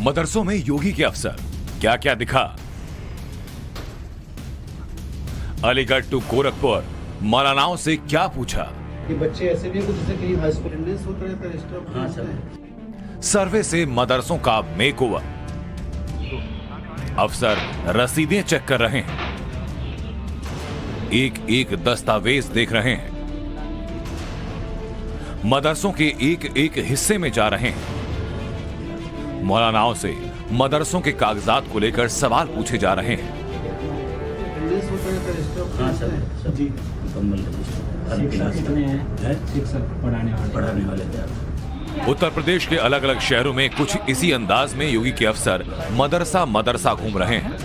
मदरसों में योगी के अफसर क्या क्या दिखा। अलीगढ़ टू गोरखपुर मौलानाओं से क्या पूछा। कि बच्चे ऐसे भी कुछ जैसे कहीं हाई स्कूल अटेंडेंस होता रहता है स्टाफ। हाँ सर। सर्वे से मदरसों का मेकओवर। अफसर रसीदें चेक कर रहे हैं, एक एक दस्तावेज देख रहे हैं, मदरसों के एक एक हिस्से में जा रहे हैं। मौलानाओं से मदरसों के कागजात को लेकर सवाल पूछे जा रहे हैं। अटेंडेंस होता रहता है स्टाफ। हाँ सर जी। पढ़ाने वाले उत्तर प्रदेश के अलग अलग शहरों में कुछ इसी अंदाज में योगी के अफसर मदरसा मदरसा घूम रहे हैं,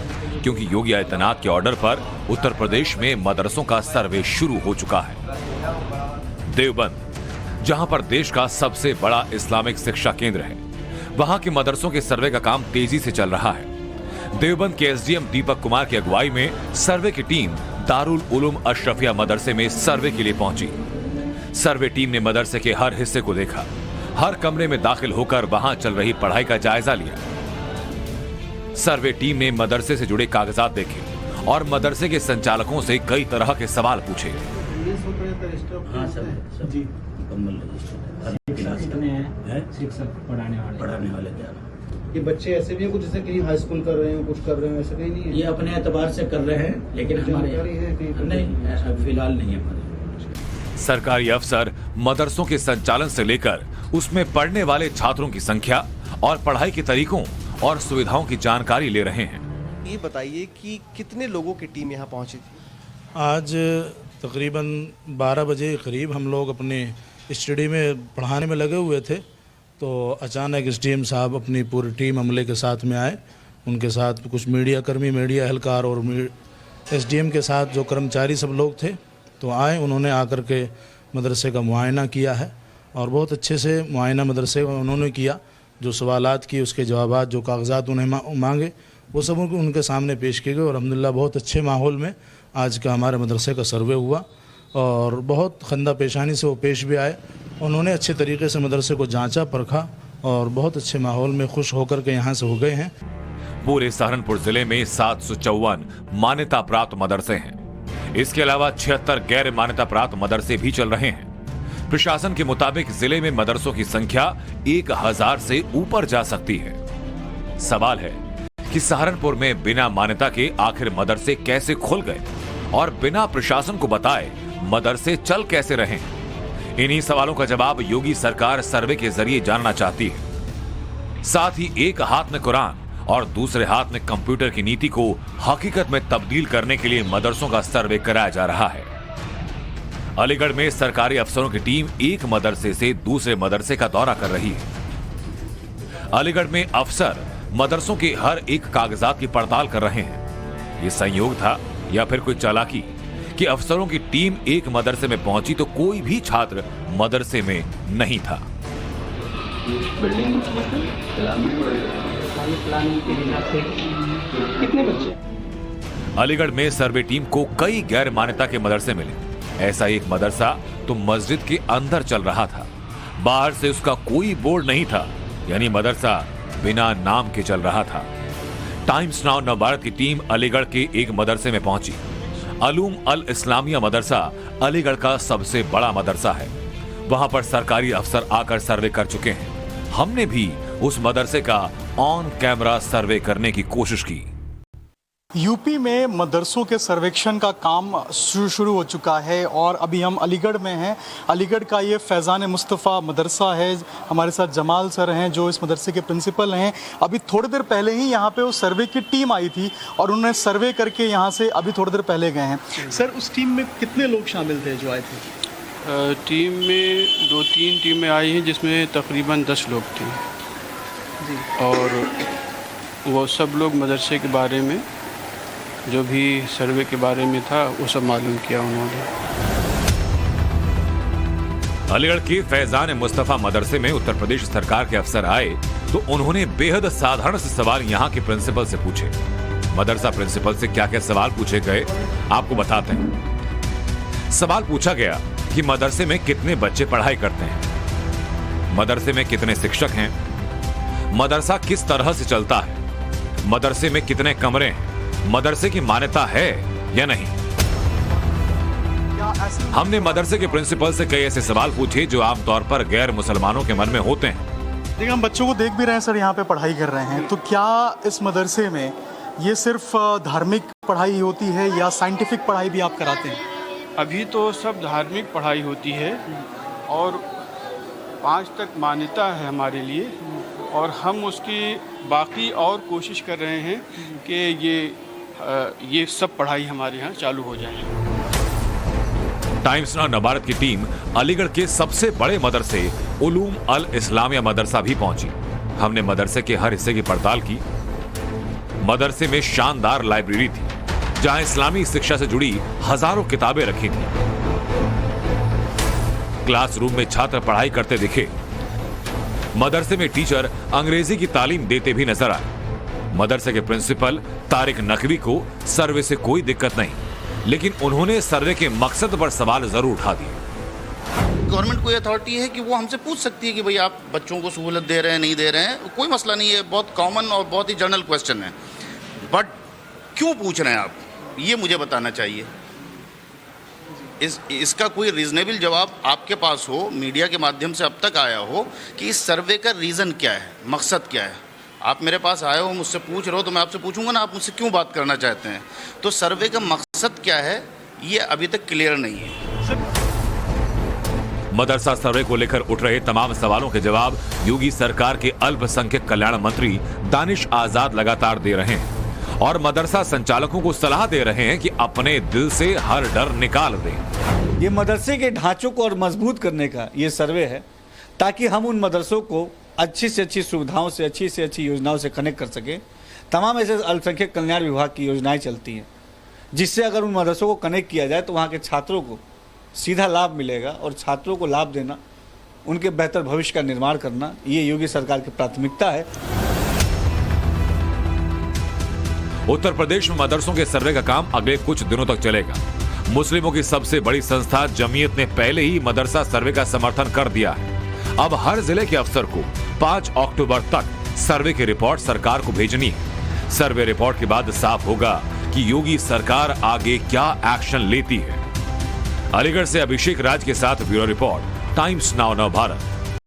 क्योंकि योगी आदित्यनाथ के ऑर्डर पर उत्तर प्रदेश में मदरसों का सर्वे शुरू हो चुका है। देवबंद, जहां पर देश का सबसे बड़ा इस्लामिक शिक्षा केंद्र है, वहां के मदरसों के सर्वे का काम तेजी से चल रहा है। देवबंद के एसडीएम दीपक कुमार की अगुवाई में सर्वे की टीम दारुल उलूम अशरफिया मदरसे में सर्वे के लिए पहुंची। सर्वे टीम ने मदरसे के हर हिस्से को देखा, हर कमरे में दाखिल होकर वहां चल रही पढ़ाई का जायजा लिया। सर्वे टीम ने मदरसे से जुड़े कागजात देखे और मदरसे के संचालकों से कई तरह के सवाल पूछे। अटेंडेंस होता रहता है स्टाफ। हाँ सर जी। पढ़ाने वाले कि बच्चे ऐसे भी कुछ जैसे कहीं हाई स्कूल कर रहे हो, कुछ कर रहे हो, ऐसा कहीं नहीं है। ये अपने एतबार से कर रहे हैं, लेकिन हमारे नहीं, फिलहाल नहीं है हमारे। सरकारी अफसर मदरसों के संचालन से लेकर उसमें पढ़ने वाले छात्रों की संख्या और पढ़ाई के तरीकों और सुविधाओं की जानकारी ले रहे हैं। ये बताइए कि कितने लोगों की टीम यहाँ पहुंची थी? आज तकरीबन 12 बजे करीब हम लोग अपने स्टडी में पढ़ाने में लगे हुए थे, तो अचानक एसडीएम साहब अपनी पूरी टीम अमले के साथ में आए। उनके साथ कुछ मीडिया कर्मी, मीडिया एहलकार और एसडीएम के साथ जो कर्मचारी सब लोग थे, तो आए। उन्होंने आकर के मदरसे का मुआयना किया है और बहुत अच्छे से मुआयना मदरसे का उन्होंने किया। जो सवालात किए उसके जवाबात, जो कागजात उन्हें मांगे, वो सब उनके सामने पेश किए गए और अल्हम्दुलिल्लाह बहुत अच्छे माहौल में आज का हमारे मदरसे का सर्वे हुआ और बहुत खंदा पेशानी से वो पेश भी आए। उन्होंने अच्छे तरीके से मदरसे को जांचा, परखा और बहुत अच्छे माहौल में खुश होकर के यहाँ से हो गए हैं। पूरे सहारनपुर जिले में 754 मान्यता प्राप्त मदरसे हैं। इसके अलावा 76 गैर मान्यता प्राप्त मदरसे भी चल रहे हैं। प्रशासन के मुताबिक जिले में मदरसों की संख्या 1000 से ऊपर जा सकती है। सवाल है कि सहारनपुर में बिना मान्यता के आखिर मदरसे कैसे खुल गए और बिना प्रशासन को बताए मदरसे चल कैसे रहे। इन्हीं सवालों का जवाब योगी सरकार सर्वे के जरिए जानना चाहती है। साथ ही एक हाथ में कुरान और दूसरे हाथ में कंप्यूटर की नीति को हकीकत में तब्दील करने के लिए मदरसों का सर्वे कराया जा रहा है। अलीगढ़ में सरकारी अफसरों की टीम एक मदरसे से दूसरे मदरसे का दौरा कर रही है। अलीगढ़ में अफसर मदरसों के हर एक कागजात की पड़ताल कर रहे हैं। ये संयोग था या फिर कोई चालाकी कि अफसरों की टीम एक मदरसे में पहुंची तो कोई भी छात्र मदरसे में नहीं था। कितने बच्चे? अलीगढ़ में सर्वे टीम को कई गैर मान्यता के मदरसे मिले। ऐसा एक मदरसा तो मस्जिद के अंदर चल रहा था, बाहर से उसका कोई बोर्ड नहीं था, यानी मदरसा बिना नाम के चल रहा था। टाइम्स नाउ नवभारत की टीम अलीगढ़ के एक मदरसे में पहुंची। अलूम अल इस्लामिया मदरसा अलीगढ़ का सबसे बड़ा मदरसा है। वहां पर सरकारी अफसर आकर सर्वे कर चुके हैं। हमने भी उस मदरसे का ऑन कैमरा सर्वे करने की कोशिश की। यूपी में मदरसों के सर्वेक्षण का काम शुरू हो चुका है और अभी हम अलीगढ़ में हैं। अलीगढ़ का ये फैज़ान मुस्तफ़ा मदरसा है। हमारे साथ जमाल सर हैं जो इस मदरसे के प्रिंसिपल हैं। अभी थोड़ी देर पहले ही यहाँ पे वो सर्वे की टीम आई थी और उन्होंने सर्वे करके यहाँ से अभी थोड़ी देर पहले गए हैं। सर, उस टीम में कितने लोग शामिल थे जो आए थे? टीम में 2-3 टीमें आई हैं जिसमें तकरीबन 10 लोग थे जी। और वो सब लोग मदरसे के बारे में, जो भी सर्वे के बारे में था, वो सब मालूम किया उन्होंने। अलीगढ़ के फैजान मुस्तफा मदरसे में उत्तर प्रदेश सरकार के अफसर आए तो उन्होंने बेहद साधारण से सवाल यहाँ के प्रिंसिपल से पूछे। मदरसा प्रिंसिपल से क्या क्या सवाल पूछे गए आपको बताते हैं। सवाल पूछा गया कि मदरसे में कितने बच्चे पढ़ाई करते हैं, मदरसे में कितने शिक्षक हैं, मदरसा किस तरह से चलता है, मदरसे में कितने कमरे हैं, मदरसे की मान्यता है या नहीं। हमने मदरसे के प्रिंसिपल से कई ऐसे सवाल पूछे जो आमतौर पर गैर मुसलमानों के मन में होते हैं। देखिए, हम बच्चों को देख भी रहे हैं सर, यहाँ पे पढ़ाई कर रहे हैं, तो क्या इस मदरसे में ये सिर्फ धार्मिक पढ़ाई होती है या साइंटिफिक पढ़ाई भी आप कराते हैं? अभी तो सब धार्मिक पढ़ाई होती है और 5 तक मान्यता है हमारे लिए, और हम उसकी बाकी और कोशिश कर रहे हैं कि ये सब पढ़ाई हमारे यहाँ चालू हो जाए। टाइम्स नाउ नवभारत की टीम अलीगढ़ के सबसे बड़े मदरसे उलूम अल इस्लामिया मदरसा भी पहुंची। हमने मदरसे के हर हिस्से की पड़ताल की। मदरसे में शानदार लाइब्रेरी थी जहां इस्लामी शिक्षा से जुड़ी हजारों किताबें रखी थी। क्लासरूम में छात्र पढ़ाई करते दिखे। मदरसे में टीचर अंग्रेजी की तालीम देते भी नजर आए। मदरसे के प्रिंसिपल तारिक नकवी को सर्वे से कोई दिक्कत नहीं, लेकिन उन्होंने सर्वे के मकसद पर सवाल जरूर उठा दिए। गवर्नमेंट कोई अथॉरिटी है कि वो हमसे पूछ सकती है कि भाई आप बच्चों को सहूलत दे रहे हैं, नहीं दे रहे हैं, कोई मसला नहीं है, बहुत कॉमन और बहुत ही जनरल क्वेश्चन है। बट क्यों पूछ रहे हैं आप, ये मुझे बताना चाहिए। इसका कोई रीजनेबल जवाब आपके पास हो, मीडिया के माध्यम से अब तक आया हो कि इस सर्वे का रीज़न क्या है, मकसद क्या है। आप मेरे पास आए हो, मुझसे पूछ रहे हो, तो मैं आपसे पूछूंगा ना, आप मुझसे क्यों बात करना चाहते हैं। तो सर्वे का मकसद क्या है, ये अभी तक क्लियर नहीं है। मदरसा सर्वे को लेकर उठ रहे तमाम सवालों के जवाब योगी सरकार के अल्पसंख्यक कल्याण मंत्री दानिश आजाद लगातार दे रहे हैं और मदरसा संचालकों को सलाह दे रहे हैं कि अपने दिल से हर डर निकाल दें। ये मदरसे के ढांचों को और मजबूत करने का ये सर्वे है, ताकि हम उन मदरसों को अच्छी से अच्छी सुविधाओं से अच्छी योजनाओं से कनेक्ट कर सकें। तमाम ऐसे अल्पसंख्यक कल्याण विभाग की योजनाएं चलती हैं, जिससे अगर उन मदरसों को कनेक्ट किया जाए तो वहाँ के छात्रों को सीधा लाभ मिलेगा, और छात्रों को लाभ देना, उनके बेहतर भविष्य का निर्माण करना, ये योगी सरकार की प्राथमिकता है। उत्तर प्रदेश में मदरसों के सर्वे का काम अगले कुछ दिनों तक चलेगा। मुस्लिमों की सबसे बड़ी संस्था जमीयत ने पहले ही मदरसा सर्वे का समर्थन कर दिया है। अब हर जिले के अफसर को 5 अक्टूबर तक सर्वे की रिपोर्ट सरकार को भेजनी है। सर्वे रिपोर्ट के बाद साफ होगा कि योगी सरकार आगे क्या एक्शन लेती है। अलीगढ़ से अभिषेक राज के साथ bureau report, times now Navbharat.